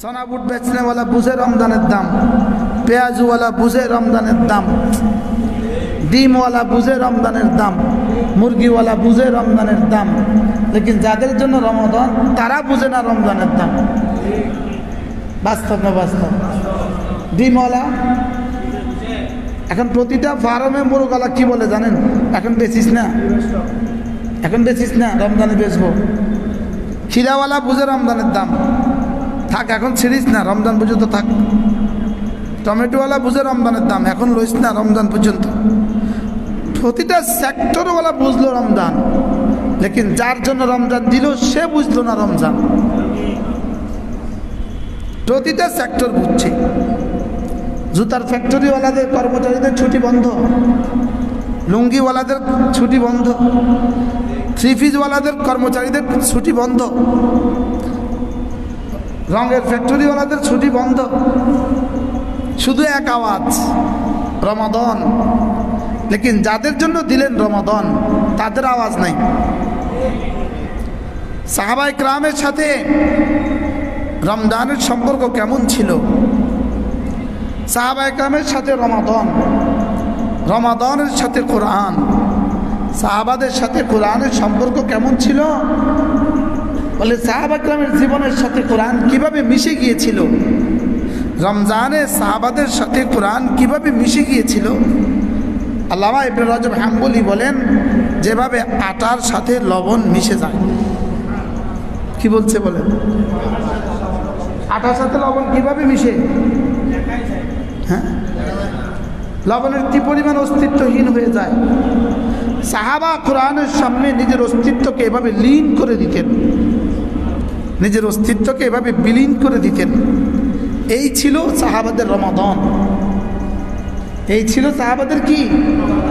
चना बुट बेचने वाला बुझे रमजाনের दाम, পেঁয়াজ वाला बुझे रमजाনের दाम, ডিম वाला बुझे रमजाনের दाम, मुर्गी वाला बुझे रमजाনের दाम, लेकिन যাদের জন্য রমাদান তারা বুঝে না রমজানের দাম। বাস্তব না বাস্তব? ডিমওয়ালা এখন প্রতিটা ফার্মে মুরগালা কি বলে জানেন? এখন বেচিস না, এখন বেচিস না, রমজানে বেচবো। খিরাওয়ালা বুঝে রমজানের দাম, থাক এখন ছিড়িস না, রমজান পর্যন্ত থাক। টমেটোওয়ালা বুঝে রমজানের দাম, এখন লইস না রমজান পর্যন্ত। প্রতিটা সেক্টরওয়ালা বুঝলো রমজান, লেকিন যার জন্য রমজান দিল সে বুঝলো না রমজান। প্রতিটা সেক্টর বুঝছে। জুতার ফ্যাক্টরিওয়ালাদের কর্মচারীদের ছুটি বন্ধ, লুঙ্গিওয়ালাদের ছুটি বন্ধ, থ্রি পিসওয়ালাদের কর্মচারীদের ছুটি বন্ধ, রঙের ফ্যাক্টরিওয়ালাদের ছুটি বন্ধ। শুধু এক আওয়াজ, রমাদান। লেকিন যাদের জন্য দিলেন রমাদান তাদের আওয়াজ নাই। সাহাবায়ে কেরামের সাথে রমজানের সম্পর্ক কেমন ছিল? সাহাবায়ে কেরামের সাথে রমাদান, রমাদানের সাথে কোরআন, সাহাবাদের সাথে কোরআনের সম্পর্ক কেমন ছিল? বলে সাহাবায়ে কেরামের জীবনের সাথে কোরআন কিভাবে মিশে গিয়েছিল, রমজানে সাহাবাদের সাথে কোরআন কিভাবে মিশে গিয়েছিল। আল্লামা ইবনে রজব হাম্বলি বলেন, যেভাবে আটার সাথে লবণ মিশে যায়। কি বলছে বলেন? আটার সাথে লবণ কিভাবে মিশে? হ্যাঁ, লবণের কি পরিমাণ অস্তিত্বহীন হয়ে যায়। সাহাবা কোরআনের সামনে নিজের অস্তিত্বকে এভাবে লীন করে দিতেন, নিজের অস্তিত্বকে এভাবে বিলীন করে দিতেন। এই ছিল সাহাবাদের রমাদান, এই ছিল সাহাবাদের কি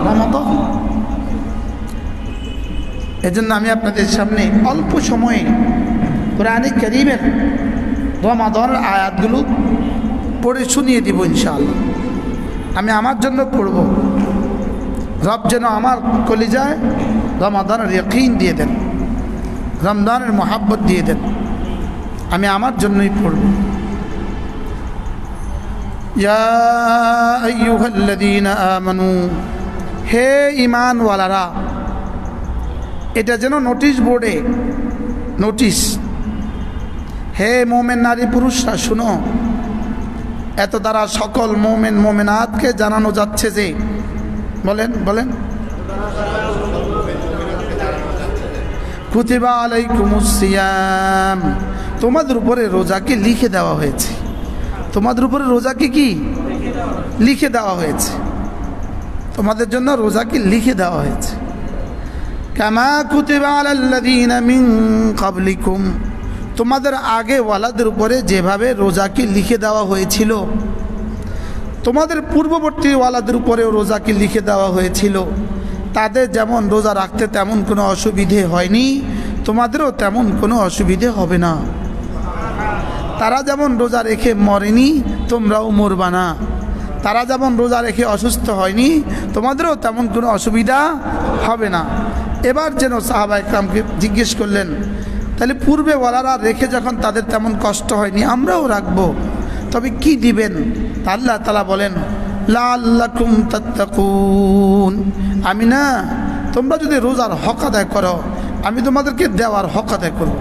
রমাদান। এজন্য আমি আপনাদের সামনে অল্প সময়ে কোরআনে কারীমের রমাদানের আয়াতগুলো পড়ে শুনিয়ে দিব ইনশাআল্লাহ। আমি আমার জন্য পড়ব, রব যেন আমার কলিজায় রমাদানের ইয়াকিন দিয়ে দেন, রমজানের মোহাব্বত দিয়ে দেন। আমি আমার জন্যই পড়ব। ইয়া আইয়ুহাল্লাযীনা আমানু, হে ঈমানওয়ালারা। এটা যেন নোটিশ বোর্ডে নোটিশ, হে মোমেন নারী পুরুষরা শুনো। এত দ্বারা সকল মোমেন মোমেনাতকে জানানো যাচ্ছে যে, বলেন বলেন, কুতিবা আলাইকুমুস সিয়াম, তোমাদের উপরে রোজাকে লিখে দেওয়া হয়েছে। তোমাদের উপরে রোজাকে কি লিখে দেওয়া হয়েছে? তোমাদের জন্য রোজাকে লিখে দেওয়া হয়েছে। কামা কুতিবা আলাল্লাযীনা মিন ক্বাবলিকুম, তোমাদের আগে ওয়ালাদের উপরে যেভাবে রোজাকে লিখে দেওয়া হয়েছিল, তোমাদের পূর্ববর্তী ওয়ালাদের উপরেও রোজাকে লিখে দেওয়া হয়েছিল। তাদের যেমন রোজা রাখতে তেমন কোনো অসুবিধে হয়নি, তোমাদেরও তেমন কোনো অসুবিধে হবে না। তারা যেমন রোজা রেখে মরেনি, তোমরাও মরবা না। তারা যেমন রোজা রেখে অসুস্থ হয়নি, তোমাদেরও তেমন কোনো অসুবিধা হবে না। এবার যেন সাহাবায়ে কেরামকে জিজ্ঞেস করলেন, তাহলে পূর্বে ওয়ালারা রেখে যখন তাদের তেমন কষ্ট হয়নি, আমরাও রাখবো, তবে কি দিবেন? আল্লাহ তাআলা বলেন, লাআল্লাকুম তাত্তাকুন, আমি না, তোমরা যদি রোজার হক আদায় করো, আমি তোমাদেরকে দেওয়ার হক আদায় করব।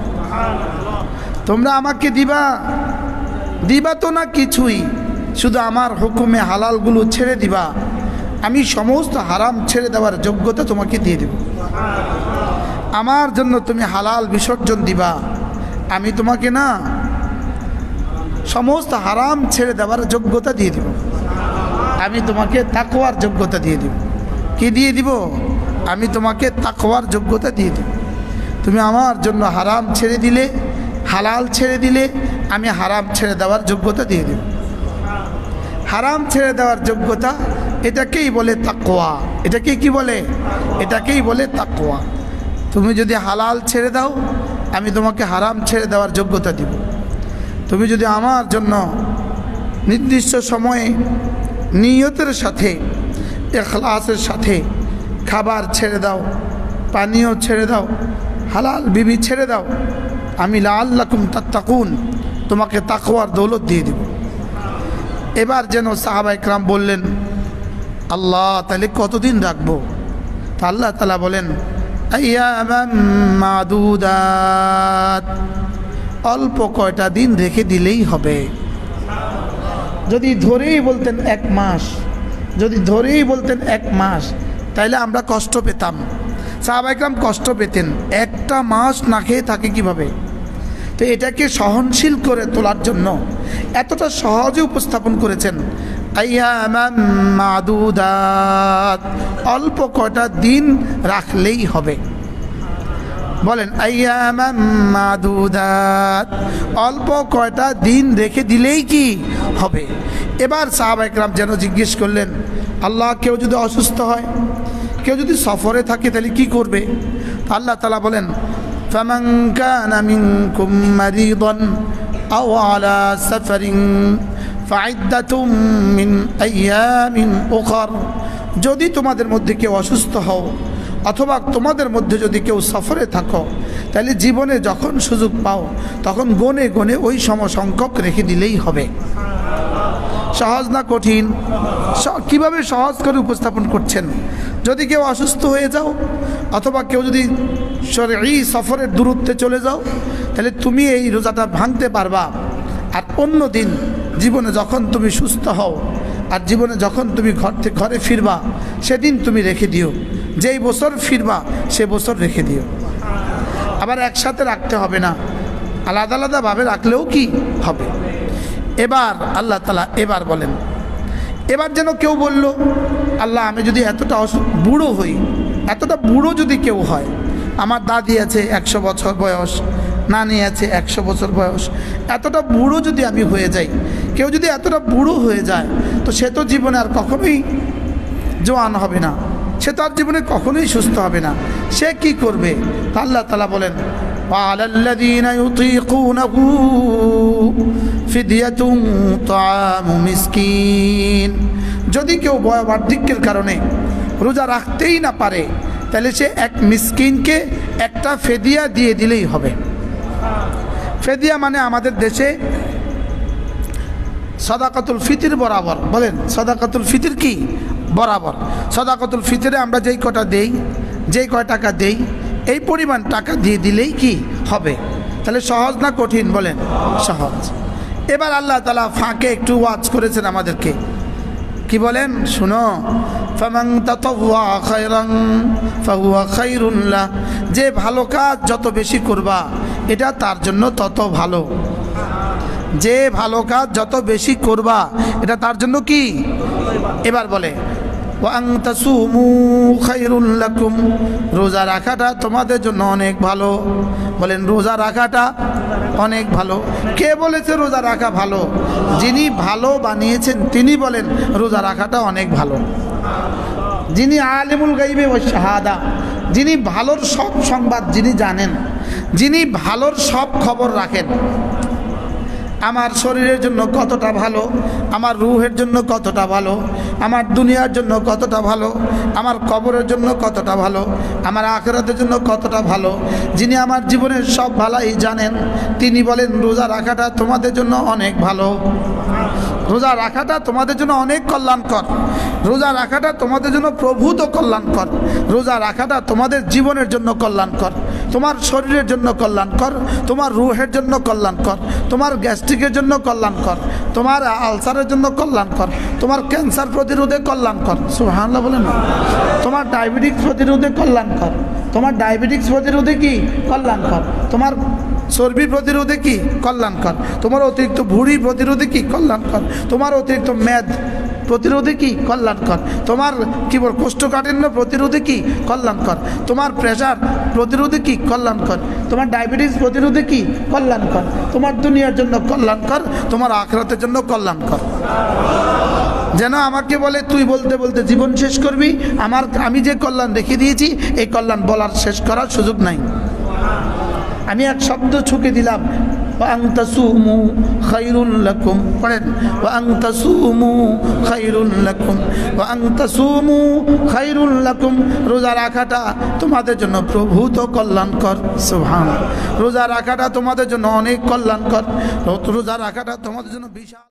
তোমরা আমাকে দিবা, দিবা তো না কিছুই, শুধু আমার হুকুমে হালালগুলো ছেড়ে দিবা, আমি সমস্ত হারাম ছেড়ে দেওয়ার যোগ্যতা তোমাকে দিয়ে দেব। আমার জন্য তুমি হালাল বিসর্জন দিবা, আমি তোমাকে না সমস্ত হারাম ছেড়ে দেওয়ার যোগ্যতা দিয়ে দিব। আমি তোমাকে তাকওয়ার যোগ্যতা দিয়ে দিব। কি দিয়ে দিব? আমি তোমাকে তাকওয়ার যোগ্যতা দিয়ে দিব। তুমি আমার জন্য হারাম ছেড়ে দিলে, হালাল ছেড়ে দিলে, আমি হারাম ছেড়ে দেওয়ার যোগ্যতা দিয়ে দেব। হারাম ছেড়ে দেওয়ার যোগ্যতা, এটাকেই বলে তাকওয়া। এটাকে কি বলে? এটাকেই বলে তাকওয়া। তুমি যদি হালাল ছেড়ে দাও, আমি তোমাকে হারাম ছেড়ে দেওয়ার যোগ্যতা দিব। তুমি যদি আমার জন্য নির্দিষ্ট সময়ে নিয়তের সাথে, ইখলাসের সাথে খাবার ছেড়ে দাও, পানীয় ছেড়ে দাও, হালাল বিবি ছেড়ে দাও, আমি লাআল্লাকুম তাত্তাকুন, তোমাকে তাকওয়ার দৌলত দিয়ে দিব। এবার যেন সাহাবা ইকরাম বললেন, আল্লাহ তাহলে কতদিন রাখবো? তা আল্লাহ তাআলা বলেন, আইয়ামান মাদুদাত, অল্প কয়টা দিন রেখে দিলেই হবে। যদি ধরেই বলতেন 1 মাস, যদি ধরেই বলতেন 1 মাস, তাইলে আমরা কষ্ট পেতাম। সাহাবা ইকরাম কষ্ট পেতেন, 1টা মাস না খেয়ে থাকে কিভাবে? তো এটাকে সহনশীল করে তোলার জন্য এতটা সহজে উপস্থাপন করেছেন, আইয়ামান মাদুদাত, অল্প কয়টা দিন রাখলেই হবে। বলেন আইয়ামান মাদুদাত, অল্প কয়টা দিন রেখে দিলেই কি হবে? এবার সাহাবা ইকরাম যেন জিজ্ঞেস করলেন, আল্লাহ কেউ যদি অসুস্থ হয়, কেউ যদি সফরে থাকে, তাহলে কি করবে? আল্লাহ তাআলা বলেন, ফামান কানা মিনকুম মারিদান আও আলা সাফারিন ফাইদ্দাতুম মিন আইয়ামিন উখর, যদি তোমাদের মধ্যে কেউ অসুস্থ হও অথবা তোমাদের মধ্যে যদি কেউ সফরে থাকো, তাহলে জীবনে যখন সুযোগ পাও তখন গনে গনে ওই সমসংখ্যক রেখে দিলেই হবে। সহজ না কঠিন? কিভাবে সহজ করে উপস্থাপন করছেন। যদি কেউ অসুস্থ হয়ে যাও অথবা কেউ যদি শরঈ সফরের দূরত্বে চলে যাও, তাহলে তুমি এই রোজাটা ভাঙতে পারবা। আর অন্য দিন জীবনে যখন তুমি সুস্থ হও আর জীবনে যখন তুমি ঘরে ফিরবা, সেদিন তুমি রেখে দিও। যেই বছর ফিরবা সে বছর রেখে দিও। আবার একসাথে রাখতে হবে না, আলাদা আলাদাভাবে রাখলেও কি হবে। এবার আল্লাহ তাআলা এবার বলেন, এবার যেন কেউ বলল, আল্লাহ আমি যদি এতটা বুড়ো হই, এতটা বুড়ো যদি কেউ হয়, আমার দাদি আছে 100 বছর বয়স, নানি আছে 100 বছর বয়স, এতটা বুড়ো যদি আমি হয়ে যাই, কেউ যদি এতটা বুড়ো হয়ে যায়, তো সে তো জীবনে আর কখনোই জোয়ান হবে না, সে তার জীবনে কখনোই সুস্থ হবে না। সে কি করবে? আল্লাহ তাআলা বলেন, ওয়ালাল্লাযীনা ইউতীকুনাহু ফিদিয়াতুন তাআমু মিসকিন, যদি কেউ বয়োবার্ধক্যের কারণে রোজা রাখতেই না পারে, তাহলে সে এক মিসকিনকে একটা ফেদিয়া দিয়ে দিলেই হবে। ফেদিয়া মানে আমাদের দেশে সাদাকাতুল ফিতর বরাবর। বলেন সাদাকাতুল ফিতর কি? বরাবর। সাদাকাতুল ফিতরে আমরা যেই কটা দেই, যেই কয় টাকা দেই, এই পরিমাণ টাকা দিয়ে দিলেই কি হবে। তাহলে সহজ না কঠিন? বলেন সহজ। এবার আল্লাহ তাআলা ফাঁকে একটু ওয়াজ করেছেন আমাদেরকে, কি বলেন শুনো, ফামান তাতাওয়া খায়রান ফাহুয়া খায়রুন লাহ, যে ভালো কাজ যত বেশি করবা এটা তার জন্য তত ভালো। যে ভালো কাজ যত বেশি করবা এটা তার জন্য কি? এবার বলে ওয়া আন তাসুমু খায়রুল লাকুম, রোজা রাখাটা তোমাদের জন্য অনেক ভালো। বলেন রোজা রাখাটা অনেক ভালো। কে বলেছে রোজা রাখা ভালো? যিনি ভালো বানিয়েছেন তিনি বলেন রোজা রাখাটা অনেক ভালো। যিনি আলিমুল গায়বি ওয়াশ শাহাদা, যিনি ভালোর সব সংবাদ যিনি জানেন, যিনি ভালোর সব খবর রাখেন, আমার শরীরের জন্য কতটা ভালো, আমার রূহের জন্য কতটা ভালো, আমার দুনিয়ার জন্য কতটা ভালো, আমার কবরের জন্য কতটা ভালো, আমার আখিরাতের জন্য কতটা ভালো, যিনি আমার জীবনের সব ভালাই জানেন, তিনি বলেন রোজা রাখাটা তোমাদের জন্য অনেক ভালো। রোজা রাখাটা তোমাদের জন্য অনেক কল্যাণকর। রোজা রাখাটা তোমাদের জন্য প্রভূত কল্যাণকর। রোজা রাখাটা তোমাদের জীবনের জন্য কল্যাণকর, তোমার শরীরের জন্য কল্যাণকর, তোমার রূহের জন্য কল্যাণকর, তোমার গ্যাস্ট্রিকের জন্য কল্যাণকর, তোমার আলসারের জন্য কল্যাণকর, তোমার ক্যান্সার প্রতিরোধে কল্যাণকর। সুবহানাল্লাহ বলেন না? তোমার ডায়াবেটিক্স প্রতিরোধে কল্যাণকর, তোমার ডায়াবেটিক্স প্রতিরোধে কি কল্যাণকর, তোমার চর্বি প্রতিরোধে কি কল্যাণকর, তোমার অতিরিক্ত ভুঁড়ি প্রতিরোধে কি কল্যাণকর, তোমার অতিরিক্ত মেদ প্রতিরোধে কি কল্যাণকর, তোমার কি বল কোষ্ঠকাঠিন্য প্রতিরোধে কি কল্যাণকর, তোমার প্রেশার প্রতিরোধে কি কল্যাণকর, তোমার ডায়াবেটিস প্রতিরোধে কি কল্যাণকর, তোমার দুনিয়ার জন্য কল্যাণকর, তোমার আখিরাতের জন্য কল্যাণকর। যেন আমাকে বলে তুই বলতে বলতে জীবন শেষ করবি, আমি যে কল্যাণ রেখে দিয়েছি এই কল্যাণ বলার শেষ করার সুযোগ নাই। আমি এক শব্দ ছুকে দিলাম, ওয়া আন তাসুমু খায়রুল লাকুম, পড়েন ওয়া আন তাসুমু খায়রুল লাকুম, ওয়া আন তাসুমু খায়রুল লাকুম, রোজা রাখাটা তোমাদের জন্য প্রভূত কল্যাণকর। সুবহানাল্লাহ, রোজা রাখাটা তোমাদের জন্য অনেক কল্যাণকর, রোজা রাখাটা তোমাদের জন্য বিশাল